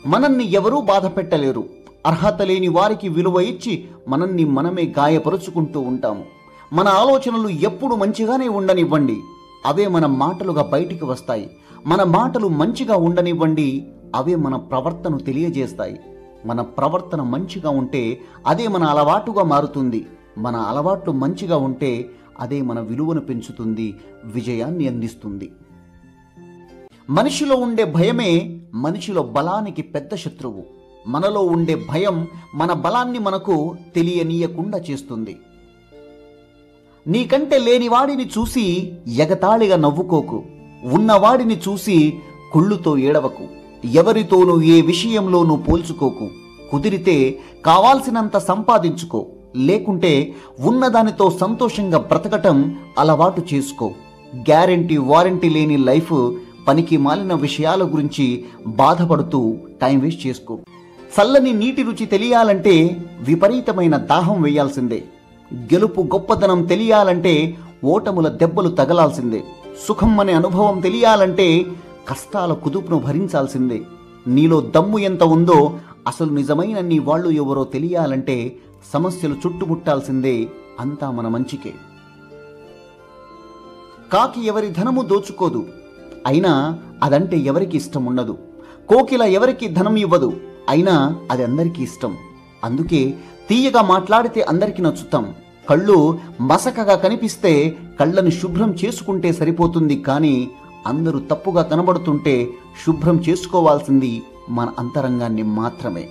మనల్ని ఎవరూ బాధ పెట్టలేరు. అర్హత లేని వారికి విలువ ఇచ్చి మనల్ని మనమే గాయపరుచుకుంటూ ఉంటాము. మన ఆలోచనలు ఎప్పుడు మంచిగానే ఉండనివ్వండి, అవే మన మాటలుగా బయటికి వస్తాయి. మన మాటలు మంచిగా ఉండనివ్వండి, అవే మన ప్రవర్తన తెలియజేస్తాయి. మన ప్రవర్తన మంచిగా ఉంటే అదే మన అలవాటుగా మారుతుంది. మన అలవాట్లు మంచిగా ఉంటే అదే మన విలువను పెంచుతుంది, విజయాన్ని అందిస్తుంది. మనిషిలో ఉండే భయమే మనిషిలో బలానికి పెద్ద శత్రువు. మనలో ఉండే భయం మన బలాన్ని మనకు తెలియనీయకుండా చేస్తుంది. నీకంటే లేనివాడిని చూసి ఎగతాళిగా నవ్వుకోకు, ఉన్నవాడిని చూసి కుళ్ళుతో ఏడవకు, ఎవరితోనూ ఏ విషయంలోనూ పోల్చుకోకు. కుదిరితే కావాల్సినంత సంపాదించుకో, లేకుంటే ఉన్నదానితో సంతోషంగా బ్రతకటం అలవాటు చేసుకో. గ్యారెంటీ వారంటీ లేని లైఫ్, పనికి మాలిన విషయాల గురించి బాధపడుతూ టైం వేస్ట్ చేసుకో. చల్లని నీటి రుచి తెలియాలంటే విపరీతమైన దాహం వేయాల్సిందే. గెలుపు గొప్పదనం తెలియాలంటే ఓటముల దెబ్బలు తగలాల్సిందే. సుఖం అనే అనుభవం తెలియాలంటే కష్టాల కుదుపును భరించాల్సిందే. నీలో దమ్ము ఎంత ఉందో, అసలు నిజమైన నీ వాళ్ళు ఎవరో తెలియాలంటే సమస్యలు చుట్టుముట్టాల్సిందే. అంతా మన మంచికే. కాకి ఎవరి ధనము దోచుకోదు, అయినా అదంటే ఎవరికి ఇష్టం ఉండదు. కోకిల ఎవరికి ధనం ఇవ్వదు, అయినా అది అందరికీ ఇష్టం. అందుకే తీయగా మాట్లాడితే అందరికీ నచ్చుతాం. కళ్ళు మసకగా కనిపిస్తే కళ్ళను శుభ్రం చేసుకుంటే సరిపోతుంది, కానీ అందరూ తప్పుగా కనబడుతుంటే శుభ్రం చేసుకోవాల్సింది మన అంతరంగాన్ని మాత్రమే.